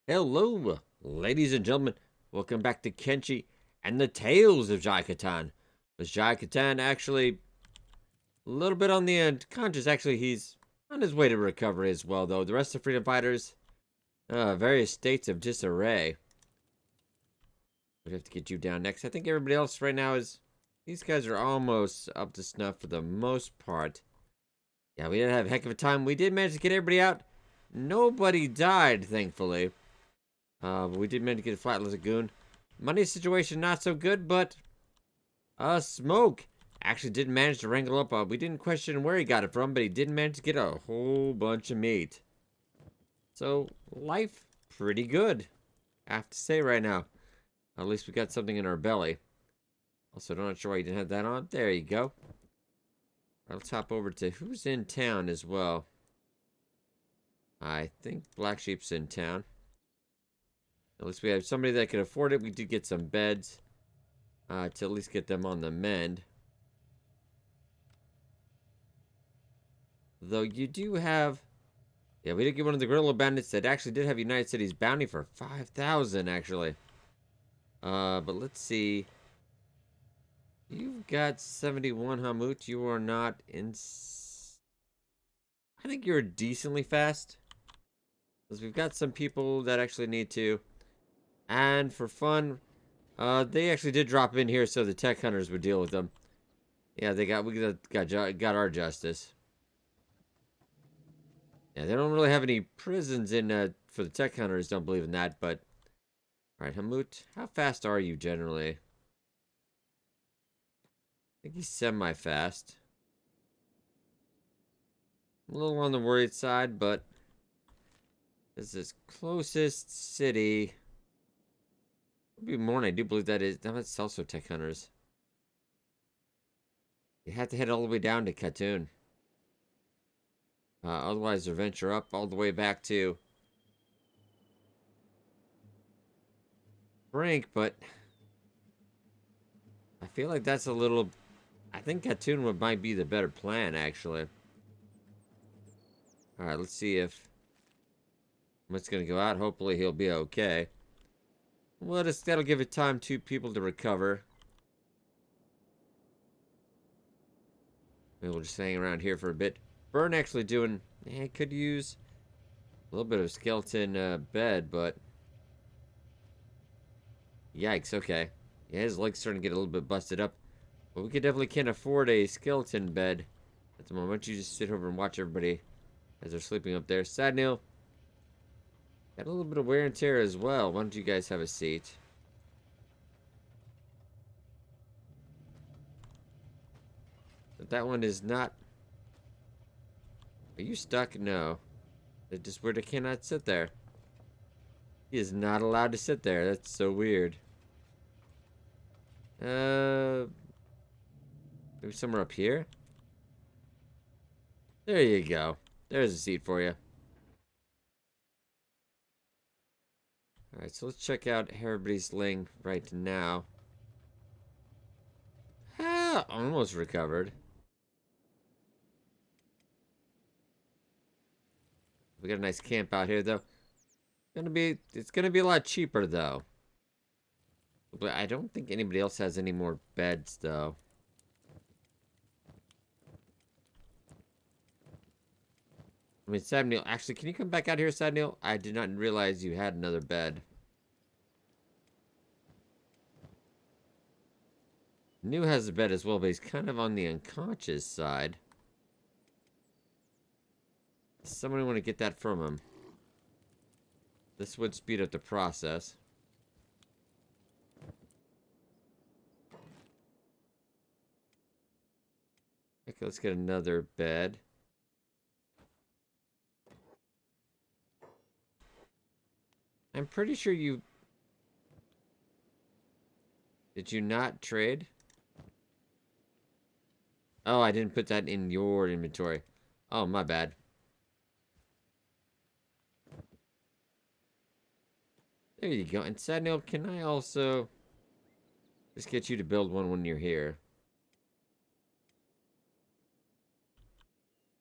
Hello, ladies and gentlemen. Welcome back to Kenshi and the Tales of Kattan. Was Kattan actually a little bit on the unconscious? Actually, he's on his way to recovery as well, though. The rest of the freedom fighters, various states of disarray. We'd have to get you down next. I think everybody else right now is. These guys are almost up to snuff for the most part. Yeah, we did have a heck of a time. We did manage to get everybody out. Nobody died, thankfully. But we did manage to get a flat lagoon. Money situation not so good, but Smoke actually did manage to wrangle up. We didn't question where he got it from, but he did manage to get a whole bunch of meat. So life pretty good, I have to say right now. At least we got something in our belly. Also, not sure why you didn't have that on. There you go. Let's hop over to who's in town as well. I think Black Sheep's in town. At least we have somebody that could afford it. We did get some beds to at least get them on the mend. Though you do have... Yeah, we did get one of the Gorillo Bandits that actually did have United Cities bounty for 5,000 actually. But let's see. You've got 71 Hamut. You are not in... I think you're decently fast. Because we've got some people that actually need to. And for fun, they actually did drop in here so the tech hunters would deal with them. Yeah, we got our justice. Yeah, they don't really have any prisons in for the tech hunters. Don't believe in that, but all right, Hamut, how fast are you generally? I think he's semi-fast. A little on the worried side, but this is closest city. It'll be more, and I do believe that is. That's also tech hunters. You have to head all the way down to Kattan. Otherwise, they'll venture up all the way back to Brink, but I feel like that's a little... I think Kattan might be the better plan, actually. Alright, let's see if what's going to go out. Hopefully he'll be okay. Well, that'll give it time to people to recover. Maybe we'll just hang around here for a bit. Burn actually doing... could use a little bit of skeleton bed, but... Yikes, okay. Yeah, his leg's starting to get a little bit busted up. But we definitely can't afford a skeleton bed at the moment. Why don't you just sit over and watch everybody as they're sleeping up there. Sad Neil. Got a little bit of wear and tear as well. Why don't you guys have a seat? But that one is not... Are you stuck? No. It's just weird. I cannot sit there. He is not allowed to sit there. That's so weird. Maybe somewhere up here? There you go. There's a seat for you. Alright, so let's check out how everybody's laying right now. Ah, almost recovered. We got a nice camp out here, though. It's gonna be a lot cheaper, though. But I don't think anybody else has any more beds, though. I mean, Sad Neil, actually, can you come back out here, Sad Neil? I did not realize you had another bed. New has a bed as well, but he's kind of on the unconscious side. Somebody want to get that from him. This would speed up the process. Okay, let's get another bed. I'm pretty sure you... Did you not trade? Oh, I didn't put that in your inventory. Oh, my bad. There you go. And Sad Neil, can I also just get you to build one when you're here?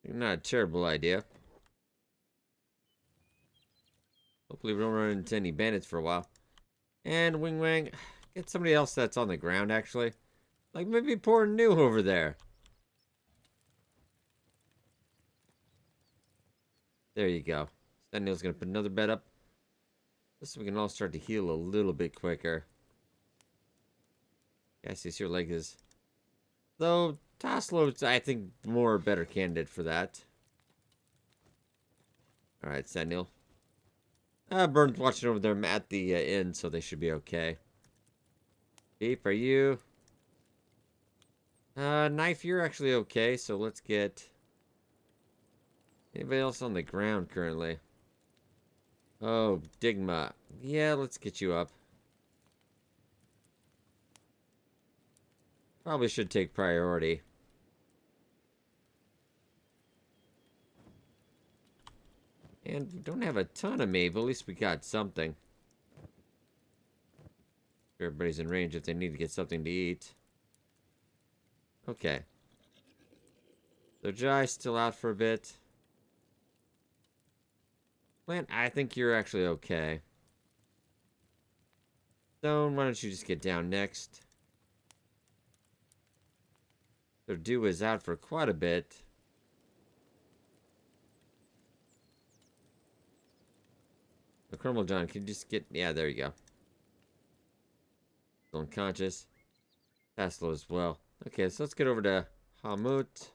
Not a terrible idea. Oh, Hopefully we don't run into any bandits for a while. And Wing Wang, get somebody else that's on the ground, actually. Like maybe poor New over there. There you go. Sentinel's gonna put another bed up. This so we can all start to heal a little bit quicker. Yes, your leg is. Though Taslo's, I think, more better candidate for that. Alright, Sentinel. Burn's watching over there at the inn, so they should be okay. Beep, are you? Knife, you're actually okay, so let's get... Anybody else on the ground currently? Oh, Digma. Yeah, let's get you up. Probably should take priority. And we don't have a ton of me, but at least we got something. Everybody's in range if they need to get something to eat. Okay. So Jai's still out for a bit. Plant, I think you're actually okay. Stone, why don't you just get down next? So Dew is out for quite a bit. The Crumble John, can you just get... Yeah, there you go. Still unconscious. Taslo as well. Okay, so let's get over to Hamut.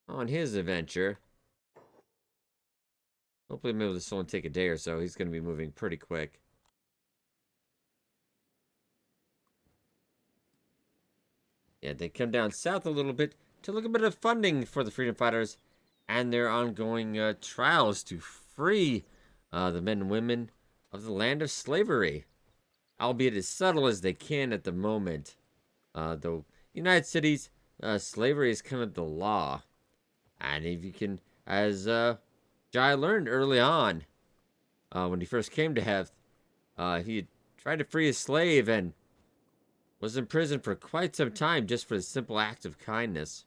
On his adventure. Hopefully maybe this will only take a day or so. He's going to be moving pretty quick. Yeah, they come down south a little bit to look a bit of funding for the freedom fighters and their ongoing trials to free the men and women of the land of slavery. Albeit as subtle as they can at the moment. The United Cities, slavery is kind of the law. And if you can, as Jai learned early on, when he first came to Heth, he tried to free a slave and was in prison for quite some time just for the simple act of kindness.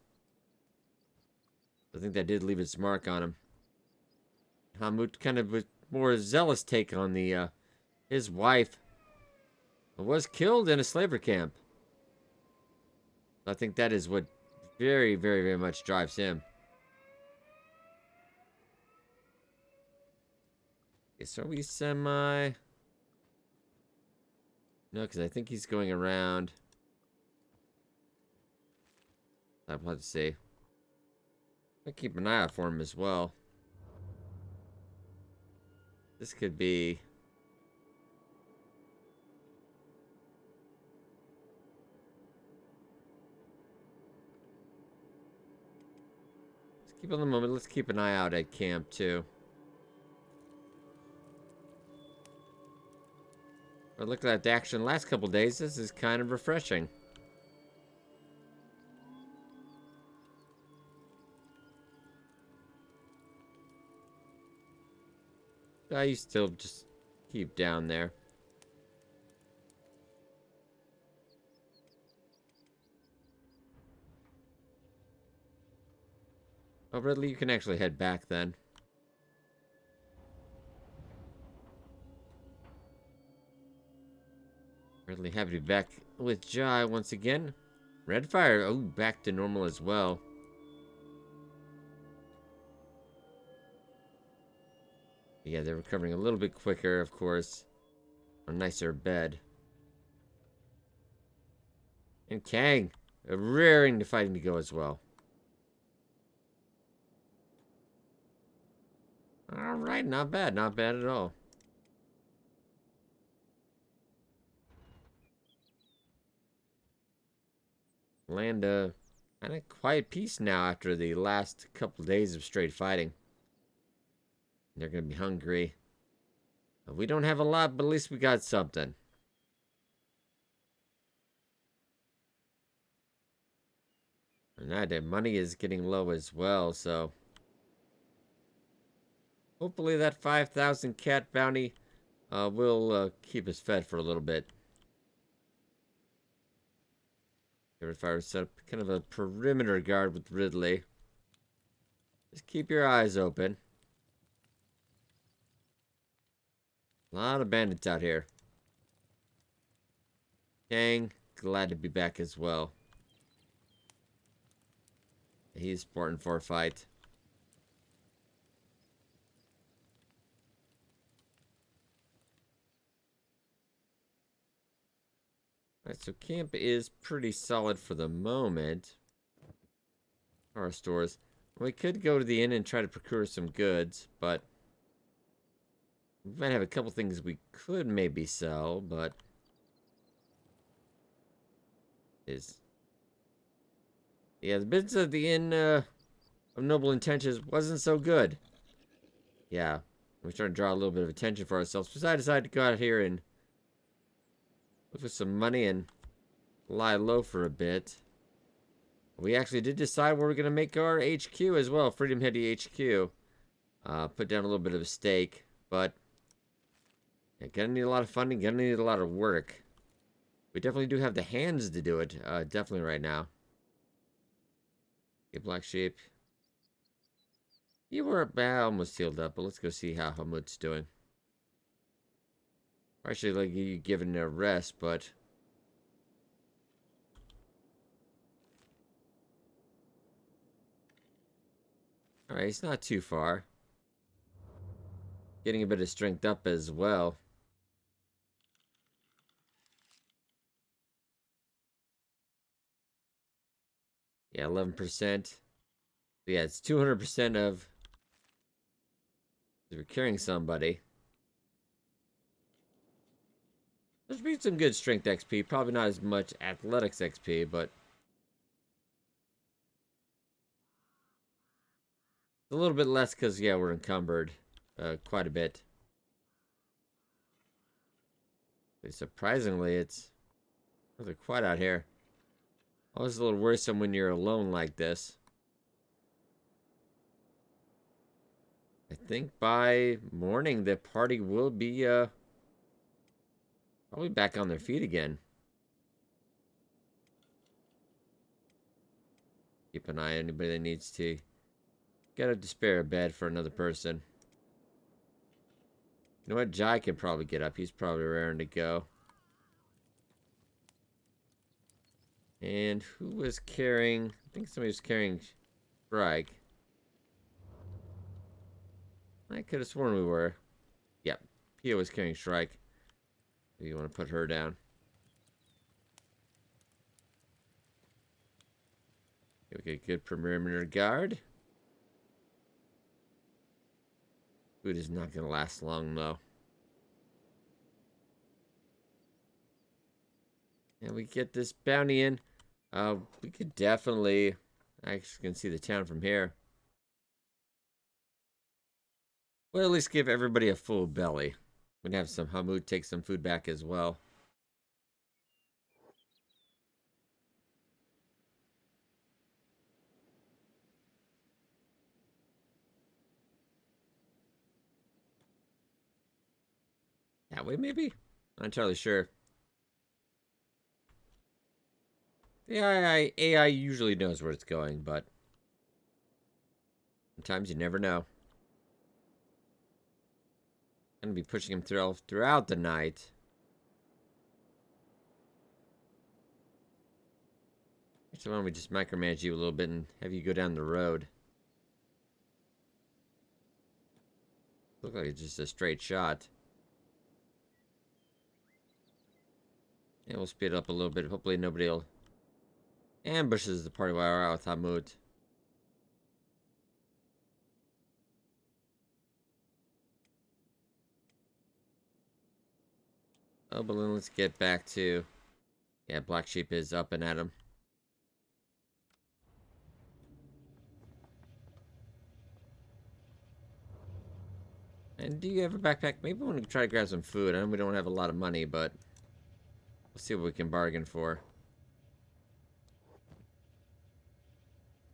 I think that did leave its mark on him. Hamut kind of with more zealous take on the his wife was killed in a slavery camp. I think that is what very, very, very much drives him. Okay, so are we semi... No, because I think he's going around. I'll have to see. I'll keep an eye out for him as well. This could be... Let's keep on the moment. Let's keep an eye out at camp, too. But looking at the action the last couple days, this is kind of refreshing. I still just keep down there. Oh, Ridley, you can actually head back then. Ridley, happy to be back with Jai once again. Redfire, oh, back to normal as well. Yeah, they're recovering a little bit quicker, of course. A nicer bed. And Kang, raring to fighting to go as well. Alright, not bad. Not bad at all. Land kind of quiet peace now after the last couple days of straight fighting. They're going to be hungry. We don't have a lot, but at least we got something. And that money is getting low as well, so... Hopefully that 5,000 cat bounty will keep us fed for a little bit. If I were to set up kind of a perimeter guard with Ridley. Just keep your eyes open. A lot of bandits out here. Kang, glad to be back as well. He's important for a fight. Alright, so camp is pretty solid for the moment. Our stores. We could go to the inn and try to procure some goods, but we might have a couple things we could maybe sell, but is yeah, the business of the inn of noble intentions wasn't so good. Yeah, we're starting to draw a little bit of attention for ourselves. So I decided to go out here and look for some money and lie low for a bit. We actually did decide where we're going to make our HQ as well. Freedom Heady HQ. Put down a little bit of a stake. But yeah, gonna need a lot of funding. Gonna need a lot of work. We definitely do have the hands to do it. Definitely right now. Okay, Black Sheep. You were almost healed up. But let's go see how Hamut's doing. Actually, like you giving a rest, but... Alright, he's not too far. Getting a bit of strength up as well. Yeah, 11%. Yeah, it's 200% of... If you're carrying somebody. There's been some good strength XP. Probably not as much athletics XP, but... a little bit less because, yeah, we're encumbered quite a bit. But surprisingly, it's rather quiet out here. Always a little worrisome when you're alone like this. I think by morning, the party will be probably back on their feet again. Keep an eye on anybody that needs to get a spare bed for another person. You know what? Jai can probably get up. He's probably raring to go. And who was carrying... I think somebody was carrying Strike. I could have sworn we were. Yep. Pia was carrying Shrike. Maybe you want to put her down. Okay, good perimeter guard. Food is not going to last long, though. And we get this bounty in. We could definitely... I actually can see the town from here. We'll at least give everybody a full belly. We'd have some Hamut take some food back as well. That way, maybe? Not entirely sure. The AI usually knows where it's going, but sometimes you never know. Gonna be pushing him throughout the night. So why don't we just micromanage you a little bit and have you go down the road? Look like it's just a straight shot. And we'll speed it up a little bit. Hopefully nobody will ambushes the party while we're out with Hamut. Oh, but then let's get back to... Yeah, Black Sheep is up and at him. And do you have a backpack? Maybe we want to try to grab some food. I know we don't have a lot of money, but... We'll see what we can bargain for.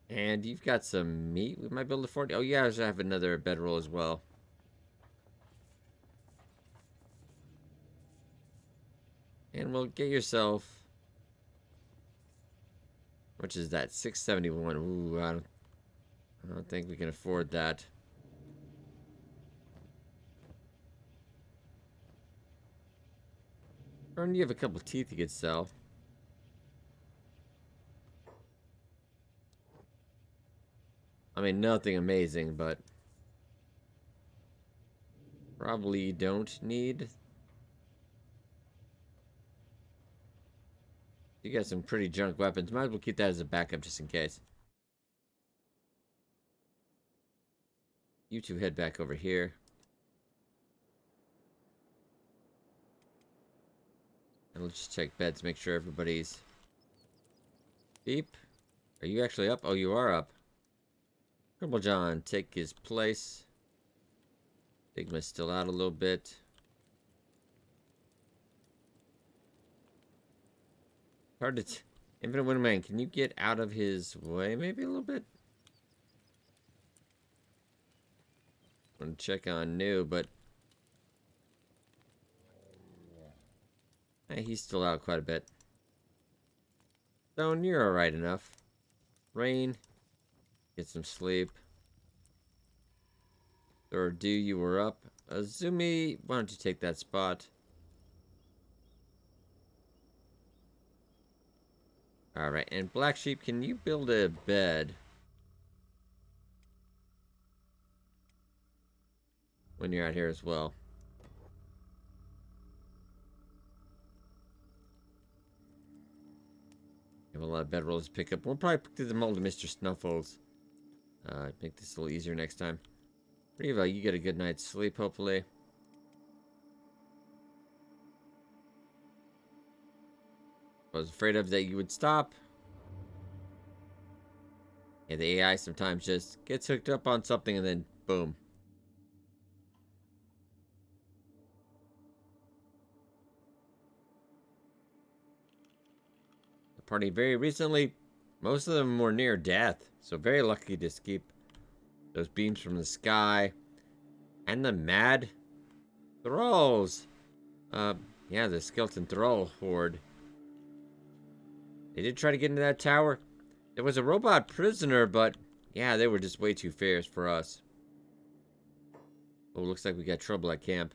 And you've got some meat we might be able to afford. Oh yeah, I have another bedroll as well. And we'll get yourself... How much is that? 671. Ooh, I don't think we can afford that. Or you have a couple teeth you could sell. I mean, nothing amazing, but probably you don't need. You got some pretty junk weapons. Might as well keep that as a backup just in case. You two head back over here. And let's just check beds, make sure everybody's... Beep. Are you actually up? Oh, you are up. Crumble John, take his place. Stigma's still out a little bit. Hard to... Infinite Windman, can you get out of his way maybe a little bit? I'm gonna check on New, but... he's still out quite a bit. Stone, you're alright enough. Rain, get some sleep. Or do you were up. Azumi, why don't you take that spot? Alright, and Black Sheep, can you build a bed? When you're out here as well. You have a lot of bedrolls to pick up. We'll probably do them all to Mr. Snuffles. Make this a little easier next time. Reva, you get a good night's sleep, hopefully. I was afraid of that you would stop. Yeah, the AI sometimes just gets hooked up on something and then boom. The party very recently, most of them were near death, so very lucky to escape those beams from the sky. And the mad thralls. Yeah, the skeleton thrall horde. They did try to get into that tower. There was a robot prisoner, but yeah, they were just way too fierce for us. Oh, looks like we got trouble at camp.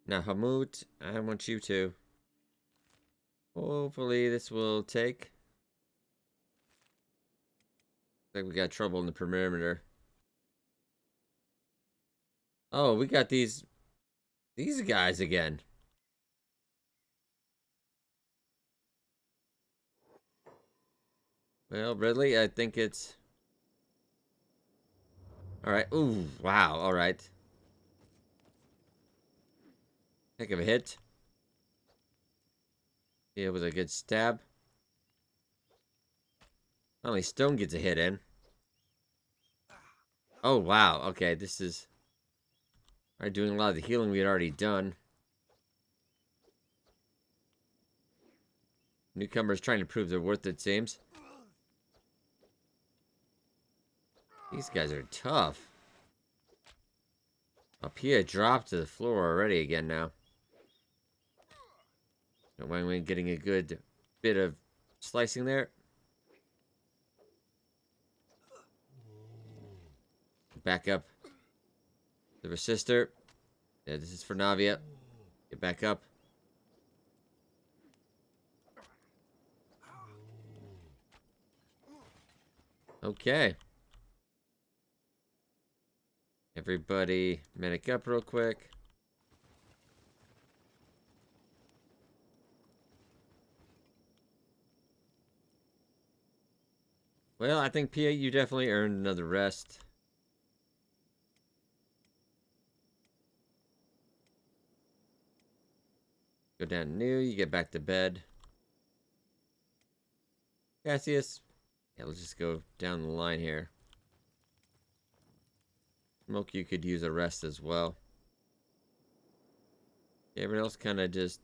Now, Hamut, I want you to. Hopefully this will take. Looks like we got trouble in the perimeter. Oh, we got these guys again. Well, Ridley, I think it's... Alright, ooh, wow, alright. Heck of a hit. Yeah, it was a good stab. Only Stone gets a hit in. Oh, wow, okay, this is... Alright, doing a lot of the healing we had already done. Newcomers trying to prove their worth, it seems. These guys are tough. Oh, Pia dropped to the floor already again now. Wang Wang getting a good bit of slicing there. Back up. To her sister. Yeah, this is for Navia. Get back up. Okay. Everybody medic up real quick. Well, I think Pia, you definitely earned another rest. Go down New, you get back to bed. Cassius. Yeah, let's just go down the line here. Smoke, you could use a rest as well. Everyone else kind of just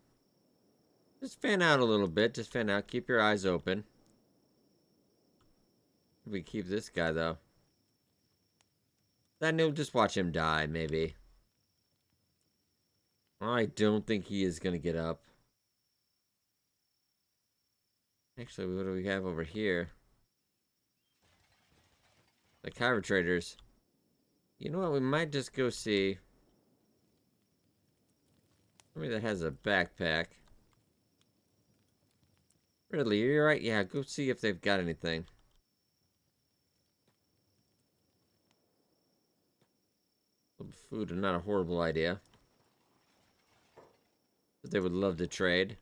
fan out a little bit. Just fan out. Keep your eyes open. We keep this guy, though. Then you'll just watch him die, maybe. I don't think he is going to get up. Actually, what do we have over here? The Kyber traders. You know what? We might just go see. Somebody that has a backpack. Really, you're right. Yeah, go see if they've got anything. Food is not a horrible idea. But they would love to trade.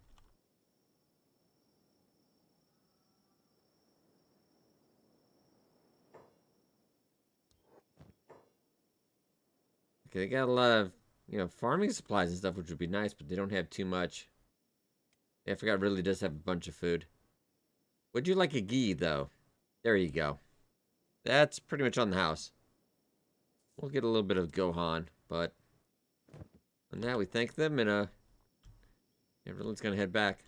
Okay, they got a lot of, farming supplies and stuff, which would be nice, but they don't have too much. Yeah, I forgot really does have a bunch of food. Would you like a ghee, though? There you go. That's pretty much on the house. We'll get a little bit of Gohan, but now we thank them, and everyone's gonna head back.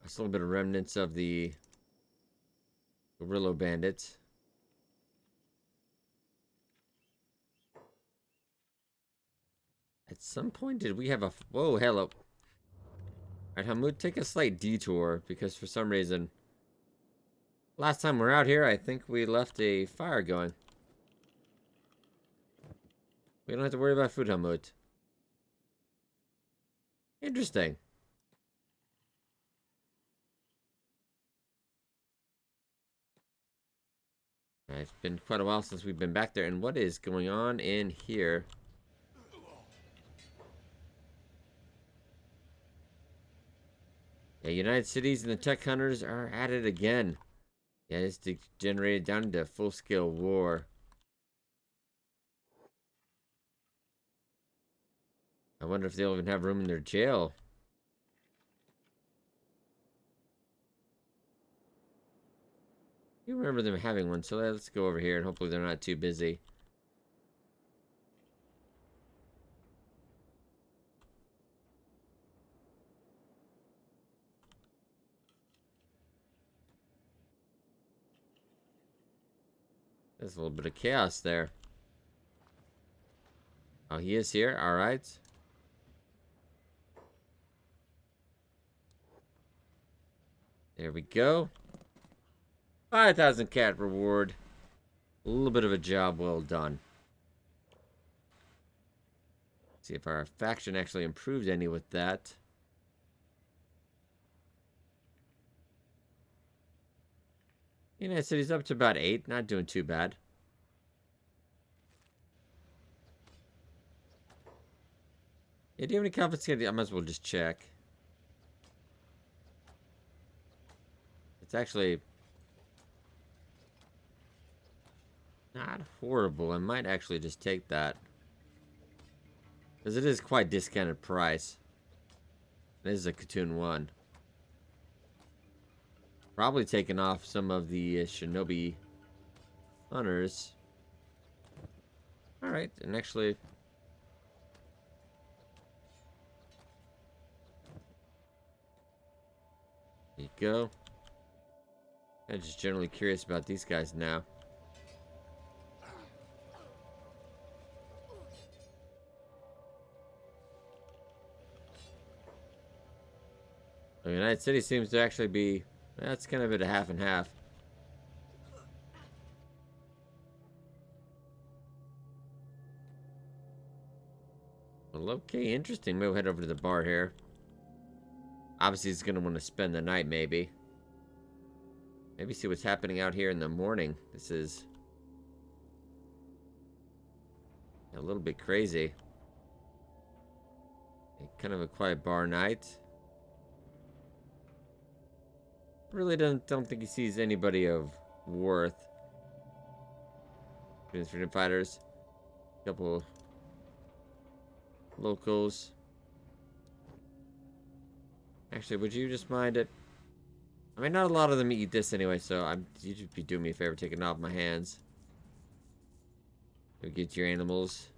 There's a little bit of remnants of the Gorillo Bandits. At some point, did we have a... Whoa, hello. Alright, Hamud, take a slight detour, because for some reason... Last time we were out here, I think we left a fire going. We don't have to worry about food, Hamud. Interesting. Alright, it's been quite a while since we've been back there, and what is going on in here? Yeah, United Cities and the Tech Hunters are at it again. Yeah, it's degenerated down into full-scale war. I wonder if they'll even have room in their jail. You remember them having one, so let's go over here and hopefully they're not too busy. There's a little bit of chaos there. Oh, he is here? Alright. There we go. 5,000 cat reward. A little bit of a job well done. See if our faction actually improved any with that. United City's up to about 8. Not doing too bad. Yeah, do you have any confiscated? I might as well just check. It's actually not horrible. I might actually just take that. Because it is quite discounted price. This is a Kattan 1. Probably taking off some of the Shinobi hunters. Alright, and actually... There you go. I'm just generally curious about these guys now. The United City seems to actually be... That's kind of at a half and half. Well, okay, interesting. Maybe we'll head over to the bar here. Obviously, he's going to want to spend the night, maybe. Maybe see what's happening out here in the morning. This is... a little bit crazy. Kind of a quiet bar night. Really don't think he sees anybody of worth. Freedom fighters. A couple locals. Actually, would you just mind it? I mean, not a lot of them eat this anyway, so you'd just be doing me a favor taking it off my hands. Go get your animals.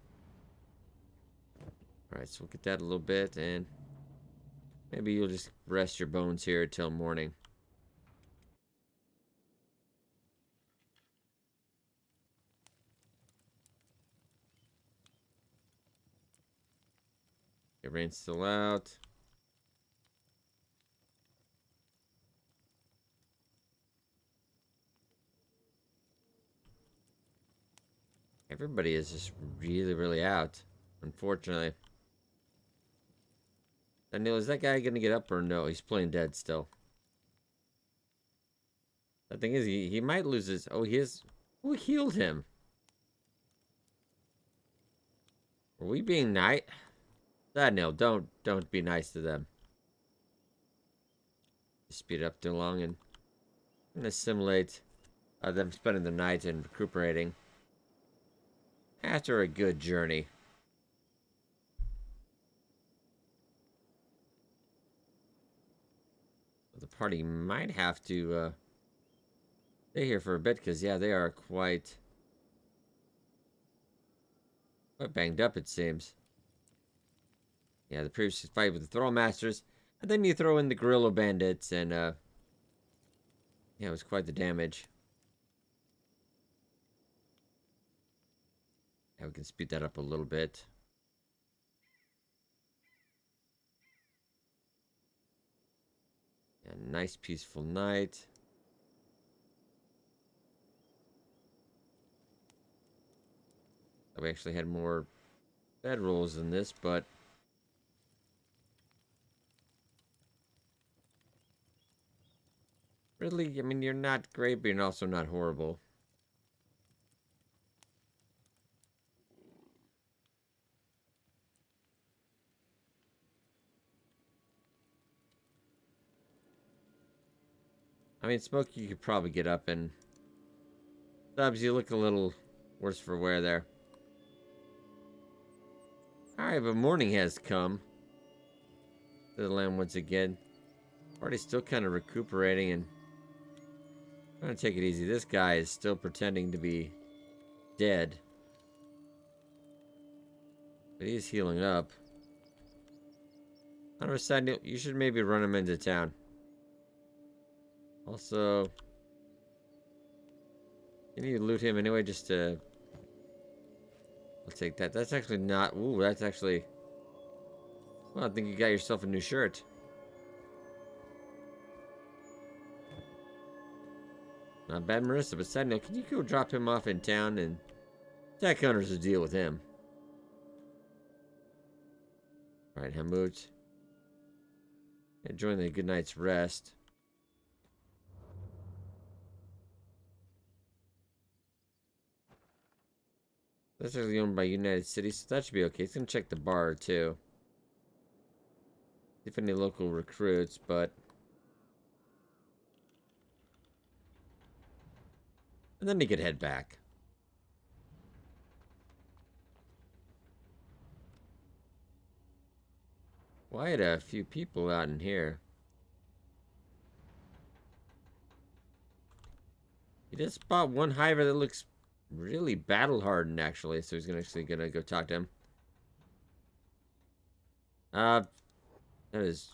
Alright, so we'll get that a little bit, and maybe you'll just rest your bones here till morning. Okay, rain's still out. Everybody is just really, really out, unfortunately. Daniel, is that guy gonna get up or no? He's playing dead still. The thing is, he might lose his... Oh, he is... Who healed him? Are we being nice? Daniel, don't be nice to them. Speed up too long and assimilate them spending the night and recuperating after a good journey. The party might have to stay here for a bit because, yeah, they are quite banged up, it seems. Yeah, the previous fight with the Throw Masters, and then you throw in the Gorillo Bandits, and yeah, it was quite the damage. Yeah, we can speed that up a little bit. Yeah, nice peaceful night. We actually had more bedrolls than this, but really, I mean, you're not great, but you're also not horrible. I mean, Smoke, you could probably get up, and Stubbs, you look a little worse for wear there. Alright, but morning has come. To the land once again. Party's still kind of recuperating and trying to take it easy. This guy is still pretending to be dead. But he's healing up. On our side, you should maybe run him into town. Also, you need to loot him anyway just to... I'll take that. That's actually not... Ooh, that's actually... Well, I think you got yourself a new shirt. Not bad, Marissa, but side note, can you go drop him off in town and... Tech Hunters will deal with him. Alright, Hamut. Enjoying a good night's rest. That's actually owned by United City, so that should be okay. It's gonna check the bar too. See if any local recruits, but... And then he could head back. Quite a few people out in here. He did spot one hiver that looks really battle hardened, actually. So he's gonna go talk to him. That is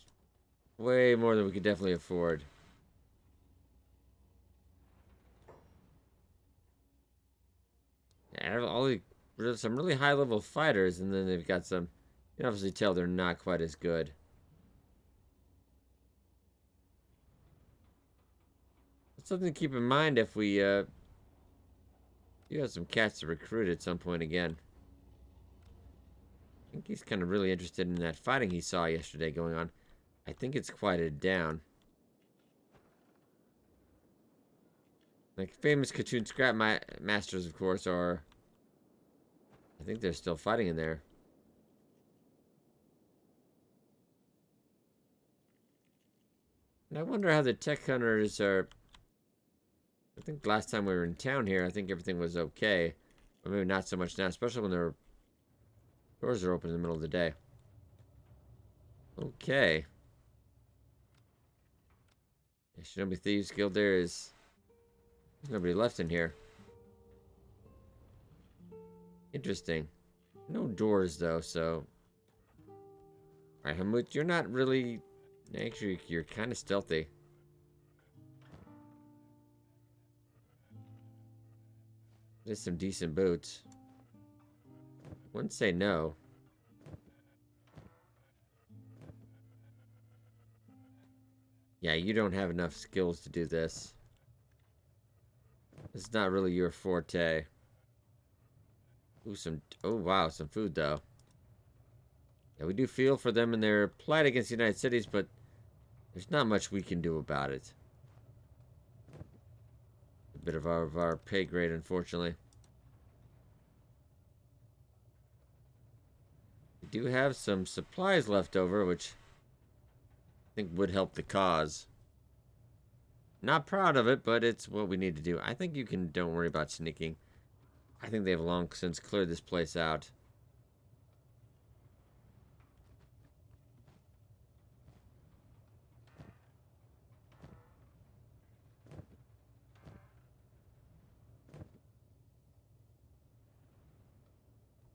way more than we could definitely afford. Yeah, there's some really high level fighters, and then they've got some. You can obviously tell they're not quite as good. That's something to keep in mind if we you have some cats to recruit at some point again. I think he's kind of really interested in that fighting he saw yesterday going on. I think it's quieted down. Like famous cartoon scrap masters, of course, are. I think they're still fighting in there. And I wonder how the tech hunters are. I think last time we were in town here, I think everything was okay. But maybe not so much now, especially when their doors are open in the middle of the day. Okay. The Shinobi Thieves Guild, there's nobody left in here. Interesting. No doors, though, so... Alright, Hamut, you're not really... Actually, you're kind of stealthy. There's some decent boots. Wouldn't say no. Yeah, you don't have enough skills to do this. It's not really your forte. Ooh, some... Oh, wow, some food, though. Yeah, we do feel for them in their plight against the United Cities, but there's not much we can do about it. A bit of our pay grade, unfortunately. We do have some supplies left over, which I think would help the cause. Not proud of it, but it's what we need to do. I think you can, don't worry about sneaking. I think they've long since cleared this place out.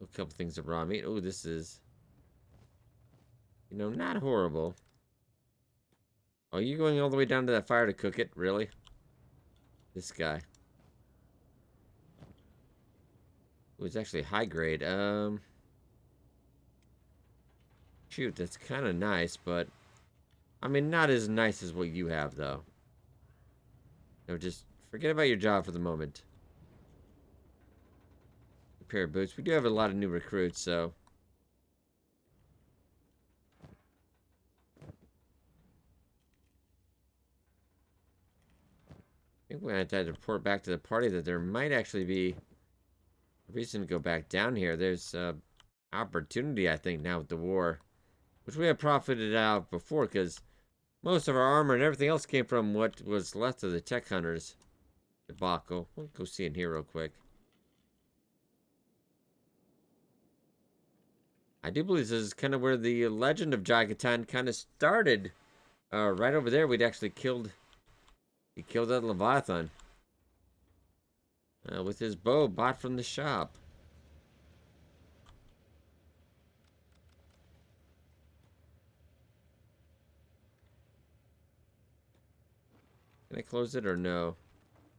A couple things of raw meat. Oh, this is, not horrible. Oh, you going all the way down to that fire to cook it? Really? This guy. It was actually high grade. Shoot, that's kind of nice, but I mean, not as nice as what you have, though. Just forget about your job for the moment. A pair of boots. We do have a lot of new recruits, so I think we had to report back to the party that there might actually be a reason to go back down here. There's opportunity, I think, now with the war, which we have profited out before, because most of our armor and everything else came from what was left of the tech hunters debacle. We'll go see in here real quick. I do believe this is kind of where the legend of Jagatan kind of started. Right over there, he killed that Leviathan with his bow bought from the shop. Can I close it or no?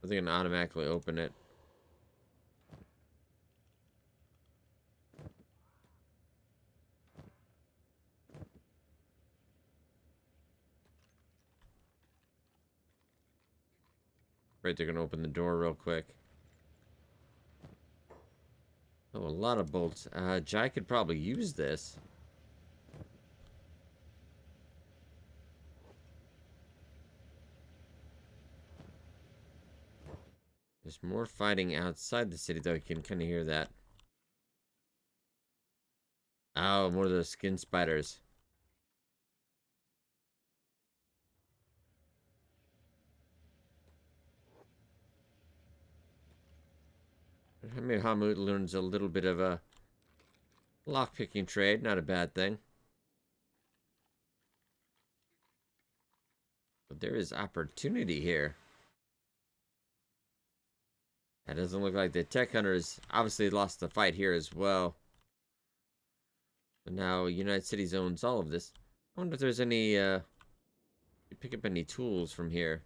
I think I can automatically open it. Right, they're gonna open the door real quick. Oh, a lot of bolts. Jai could probably use this. There's more fighting outside the city, though. You can kind of hear that. Oh, more of those skin spiders. Maybe Hamut learns a little bit of a lockpicking trade. Not a bad thing. But there is opportunity here. That doesn't look like the tech hunters obviously lost the fight here as well. But now United Cities owns all of this. I wonder if there's any, pick up any tools from here.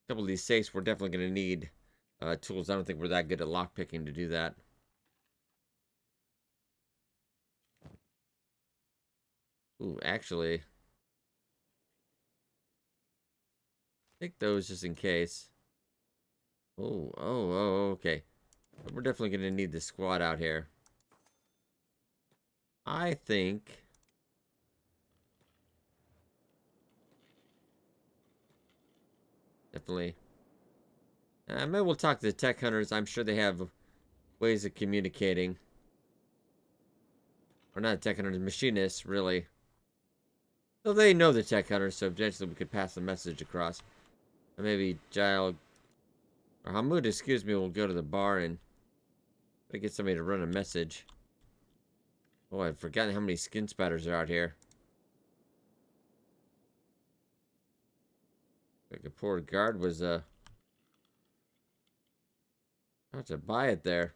A couple of these safes we're definitely going to need tools. I don't think we're that good at lockpicking to do that. Ooh, actually, take those just in case. Oh, okay. But we're definitely going to need the squad out here. I think... Definitely. Maybe we'll talk to the tech hunters. I'm sure they have ways of communicating. Or not tech hunters, machinists, really. So they know the tech hunters, so eventually we could pass the message across. Or maybe Giles, or Hamud, excuse me, will go to the bar and get somebody to run a message. Oh, I've forgotten how many skin spiders are out here. Like a poor guard was about to buy it there.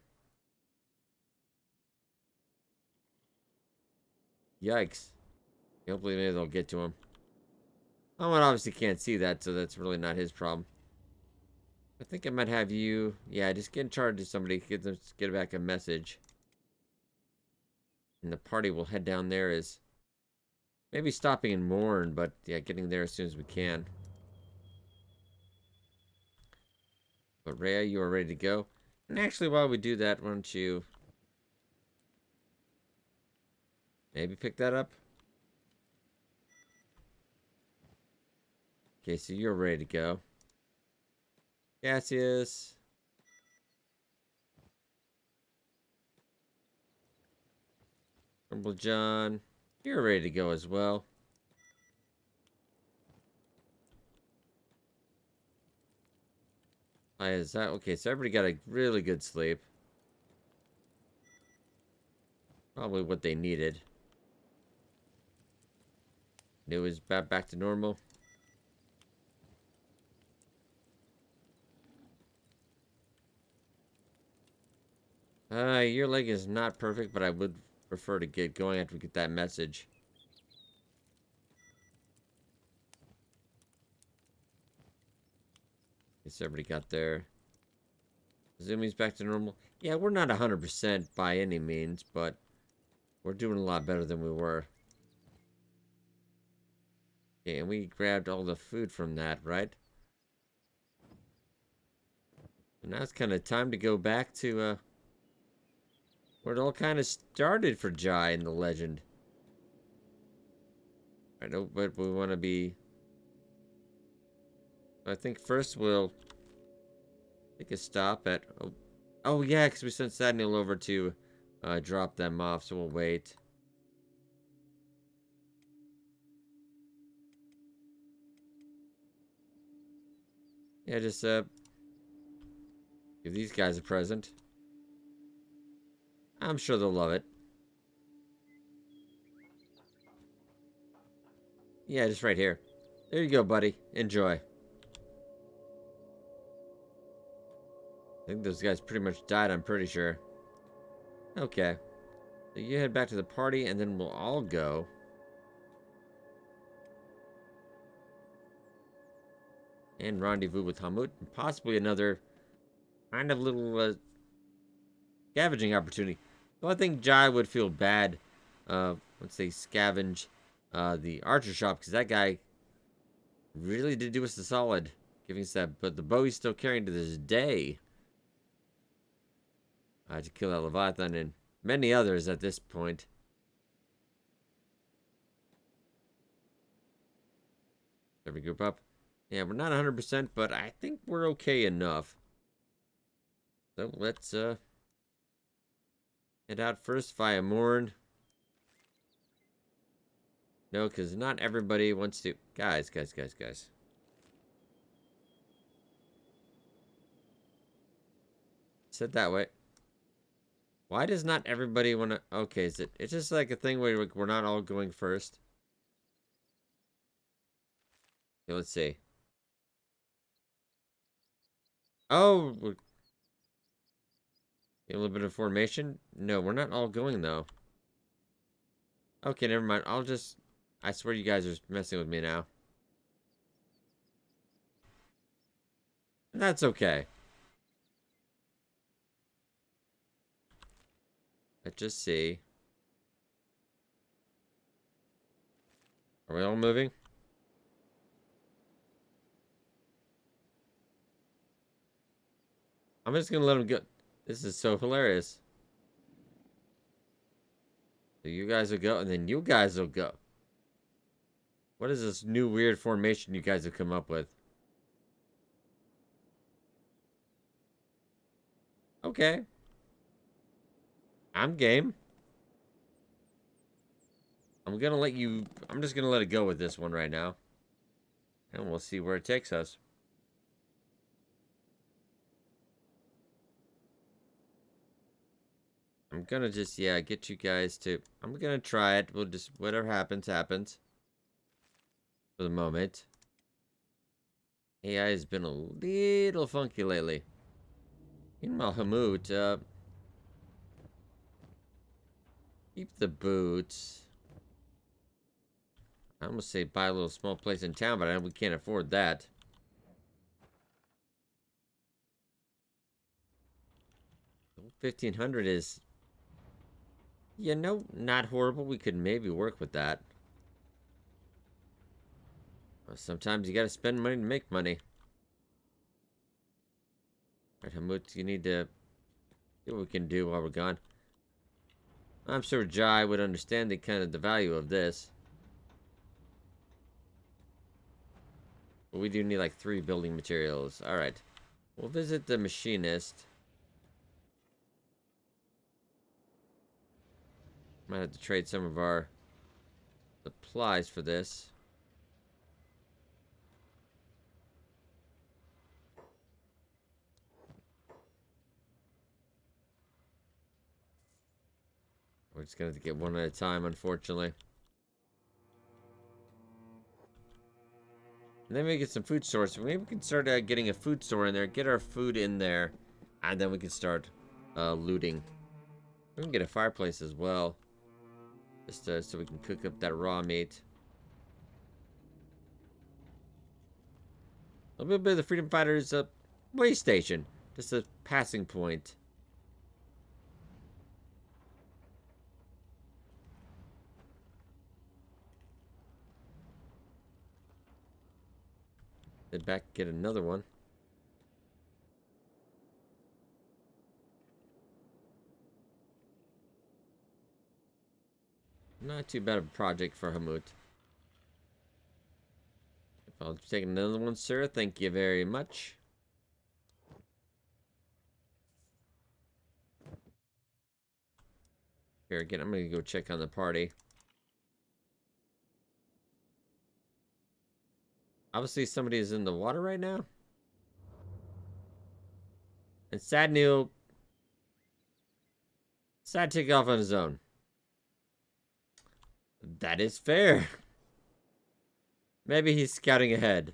Yikes. Hopefully maybe they'll get to him. Someone obviously can't see that, so that's really not his problem. I think I might have you... Yeah, just get in charge of somebody. Get back a message. And the party will head down there as... Maybe stopping in Morn, but yeah, getting there as soon as we can. But Rhea, you are ready to go. And actually, while we do that, why don't you... Maybe pick that up. Okay, so you're ready to go. Cassius. Rumble John. You're ready to go as well. Is that okay? So everybody got a really good sleep. Probably what they needed. New is back to normal. Your leg is not perfect, but I would prefer to get going after we get that message. Guess everybody got there. Zumi's back to normal. Yeah, we're not 100% by any means, but we're doing a lot better than we were. Okay, and we grabbed all the food from that, right? And now it's kind of time to go back to where it all kind of started for Jai in the legend. I know, but we want to be... I think first we'll take a stop at... Oh yeah, because we sent Sadnil over to drop them off, so we'll wait. Yeah, just give these guys a present. I'm sure they'll love it. Yeah, just right here. There you go, buddy. Enjoy. I think those guys pretty much died, I'm pretty sure. Okay. So you head back to the party, and then we'll all go. And rendezvous with Hamut, and possibly another kind of little scavenging opportunity. Though I think Jai would feel bad once they scavenge the archer shop, because that guy really did do us a solid, giving us that. But the bow he's still carrying to this day to kill that Leviathan and many others at this point. Every group up. Yeah, we're not 100%, but I think we're okay enough. So let's head out first via Morn. No, because not everybody wants to... Guys. Said that way. Why does not everybody want to... Okay, is it... It's just like a thing where we're not all going first. Okay, let's see. Oh, we're... A little bit of formation? No, we're not all going, though. Okay, never mind. I'll just... I swear you guys are messing with me now. That's okay. Let's just see. Are we all moving? I'm just gonna let them go. This is so hilarious. So you guys will go, and then you guys will go. What is this new weird formation you guys have come up with? Okay. I'm game. I'm gonna let you... I'm just gonna let it go with this one right now. And we'll see where it takes us. I'm gonna just, yeah, get you guys to... I'm gonna try it. We'll just... Whatever happens, happens. For the moment. AI has been a little funky lately. Meanwhile, Hamut, keep the boots. I almost say buy a little small place in town, but we can't afford that. $1,500 is, you know, not horrible. We could maybe work with that. Sometimes you gotta spend money to make money. Alright, Hamut, you need to see what we can do while we're gone. I'm sure Jai would understand the value of this. But we do need like 3 building materials. Alright. We'll visit the machinist. Might have to trade some of our supplies for this. We're just gonna have to get one at a time, unfortunately. And then we get some food stores. Maybe we can start getting a food store in there, get our food in there, and then we can start looting. We can get a fireplace as well, just so we can cook up that raw meat. A little bit of the Freedom Fighters way station, just a passing point. Head back, get another one. Not too bad of a project for Hamut. I'll take another one, sir. Thank you very much. Here again, I'm gonna go check on the party. Obviously, somebody is in the water right now. And Sad Neil. Sad took off on his own. That is fair. Maybe he's scouting ahead.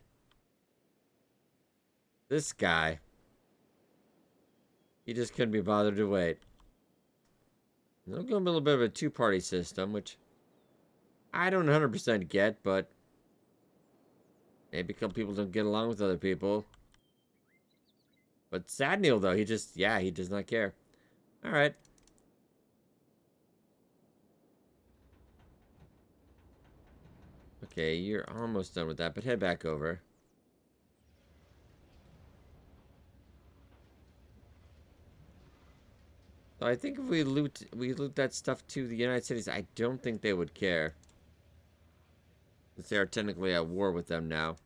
This guy. He just couldn't be bothered to wait. They'll go a little bit of a two-party system, which I don't 100% get, but maybe a couple people don't get along with other people. But Sad Neil, though, he just, yeah, he does not care. Alright. Okay, you're almost done with that, but head back over. So I think if we loot that stuff to the United States, I don't think they would care. Since they are technically at war with them now.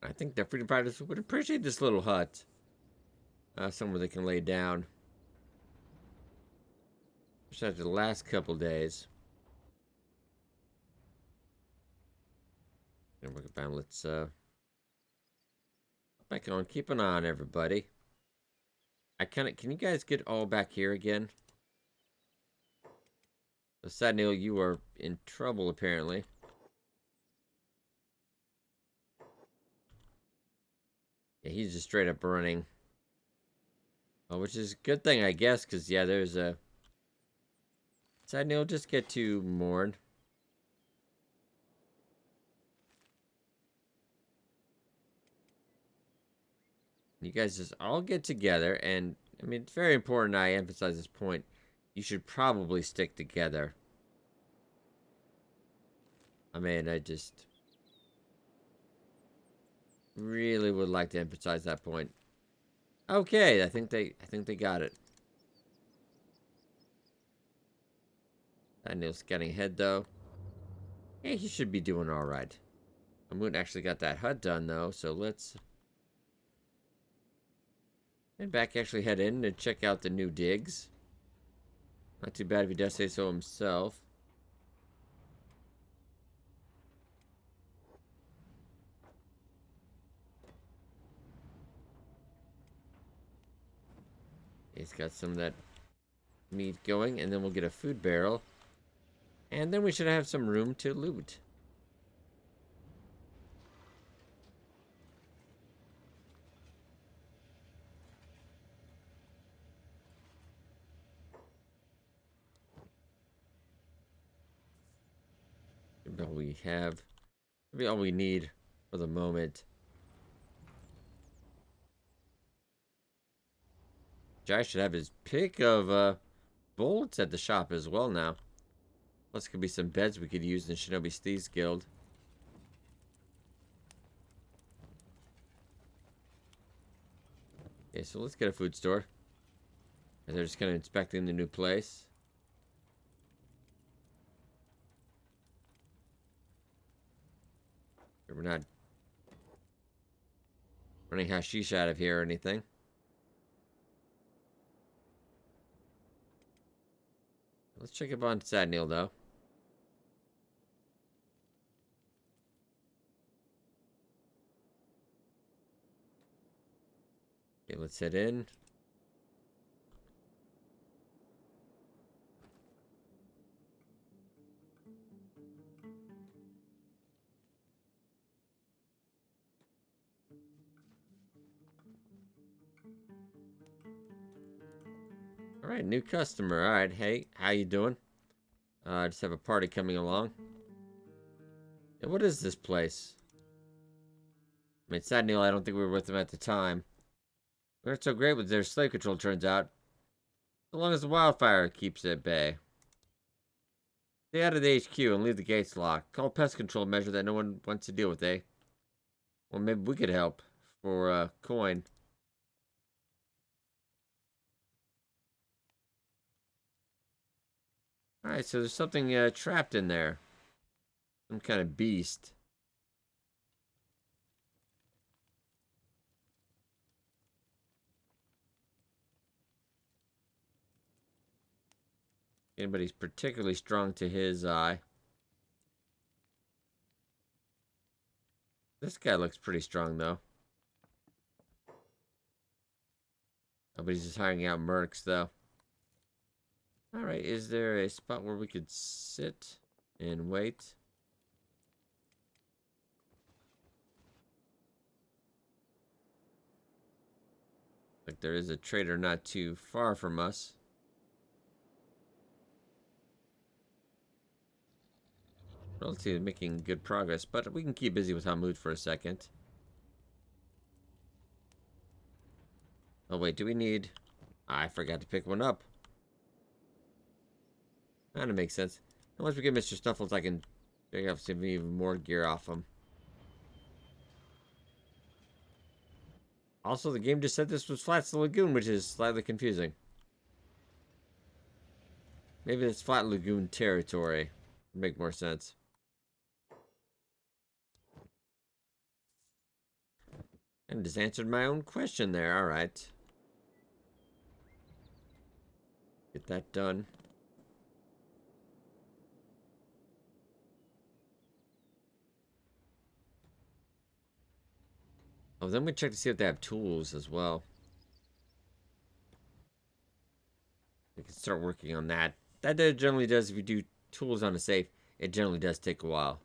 I think the freedom fighters would appreciate this little hut. Somewhere they can lay down. Just after the last couple days. And we're gonna let's back on. Keep an eye on everybody. Can you guys get all back here again? So Sad Neil, you are in trouble apparently. Yeah, he's just straight up running. Which is a good thing, I guess, because, yeah, there's a... Sad Neil, just get to mourn. You guys just all get together, and, I mean, it's very important I emphasize this point. You should probably stick together. I mean, I just... really would like to emphasize that point. Okay, I think they got it. Daniel's getting ahead though. Hey, he should be doing all right. Moon actually got that hut done though, so let's actually head in and check out the new digs. Not too bad if he does say so himself. He's got some of that meat going, and then we'll get a food barrel. And then we should have some room to loot. Maybe all we have. Maybe all we need for the moment. Jai should have his pick of bullets at the shop as well now. Plus, could be some beds we could use in Shinobi Thieves Guild. Okay, so let's get a food store. And they're just kind of inspecting the new place. We're not running hashish out of here or anything. Let's check up on Sad Neil, though. Okay, let's head in. All right, new customer. All right, hey, how you doing? I just have a party coming along. Yeah, what is this place? I mean, Sad Neil, I don't think we were with them at the time. We weren't so great with their slave control, turns out. So long as the wildfire keeps at bay. Stay out of the HQ and leave the gates locked. Call pest control measure that no one wants to deal with, eh? Well, maybe we could help. For a coin. Alright, so there's something trapped in there. Some kind of beast. Anybody's particularly strong to his eye. This guy looks pretty strong, though. Nobody's just hiring out mercs, though. Alright, is there a spot where we could sit and wait? Like there is a trader not too far from us. Relatively making good progress, but we can keep busy with Hamud for a second. Oh wait, do we need... I forgot to pick one up. That makes sense. Once we get Mr. Snuffles, I can pick up some even more gear off him. Also, the game just said this was Flats the Lagoon, which is slightly confusing. Maybe it's Flat Lagoon territory. Would make more sense. And just answered my own question there. Alright. Get that done. Oh, then we check to see if they have tools as well. We can start working on that. That generally does, if you do tools on a safe, it generally does take a while.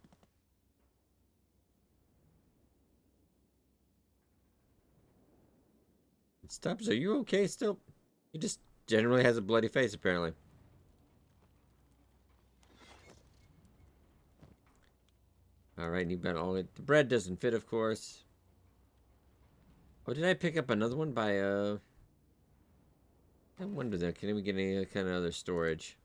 Stubbs, are you okay still? He just generally has a bloody face, apparently. Alright, need about all it. The bread doesn't fit, of course. Oh, did I pick up another one by, I wonder though, can we get any kind of other storage?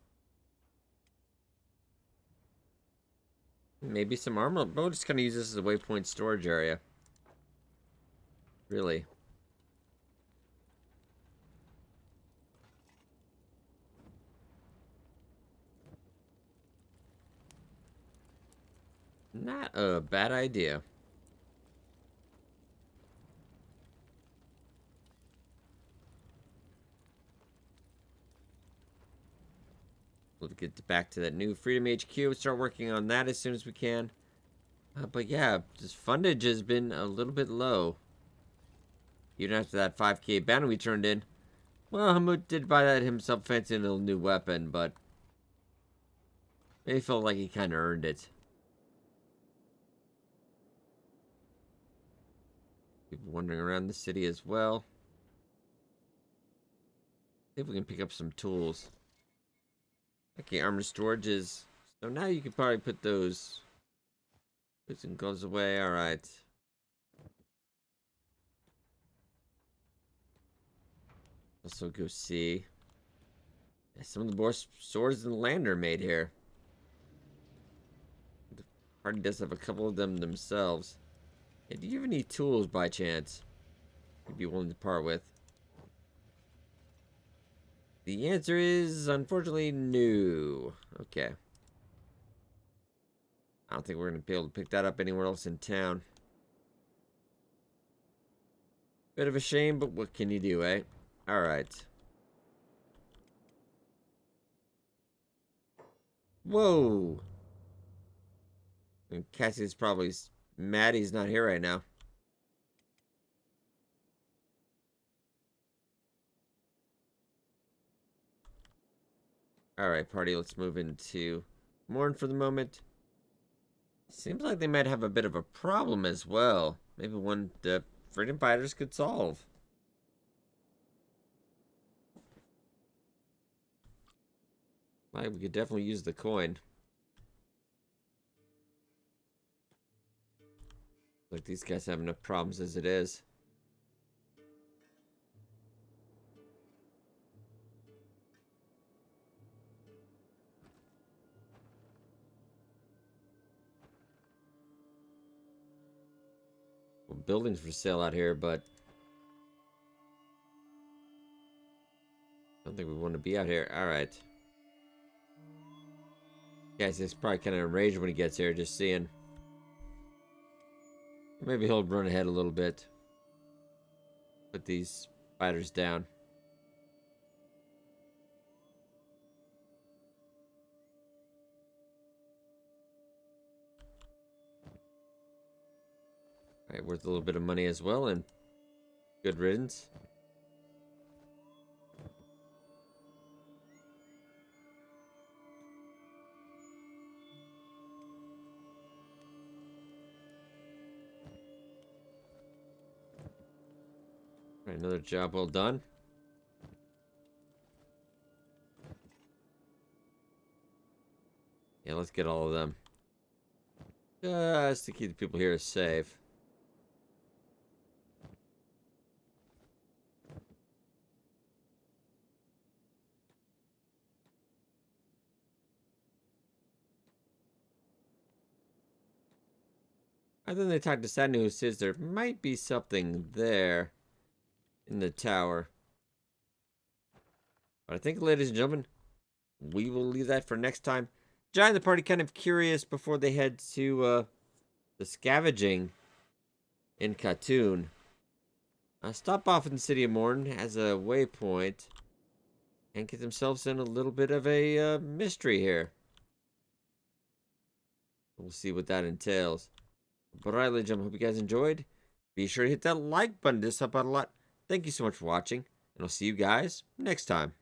Maybe some armor. We'll just kind of use this as a waypoint storage area. Really. Not a bad idea. We'll get back to that new Freedom HQ. Start working on that as soon as we can. But yeah, this fundage has been a little bit low. Even after that 5K bounty we turned in. Well, Hamut did buy that himself, fancying a new weapon, but he felt like he kind of earned it. People wandering around the city as well. See if we can pick up some tools. Okay, armor storage is... So now you can probably put those boots and gloves away. Alright. Also go see. Yeah, some of the more swords in the land are made here. The party does have a couple of them themselves. Hey, do you have any tools by chance you'd be willing to part with? The answer is, unfortunately, no. Okay. I don't think we're going to be able to pick that up anywhere else in town. Bit of a shame, but what can you do, eh? Alright. Whoa! And Cassie's probably mad he's not here right now. Alright, party, let's move into Morn for the moment. Seems like they might have a bit of a problem as well. Maybe one the freedom fighters could solve. Like, we could definitely use the coin. Like, these guys have enough problems as it is. Well, buildings for sale out here, but I don't think we want to be out here. Alright. Guys, he's probably kind of enraged when he gets here, just seeing. Maybe he'll run ahead a little bit. Put these fighters down. Alright, worth a little bit of money as well, and good riddance. Alright, another job well done. Yeah, let's get all of them. Just to keep the people here safe. And then they talked to Sadney, who says there might be something there in the tower. But I think, ladies and gentlemen, we will leave that for next time. Jai and the party kind of curious before they head to the scavenging in Kattan. Stop off in the city of Morn as a waypoint and get themselves in a little bit of a mystery here. We'll see what that entails. But alright, ladies and gentlemen, hope you guys enjoyed. Be sure to hit that like button. This helps out a lot. Thank you so much for watching, and I'll see you guys next time.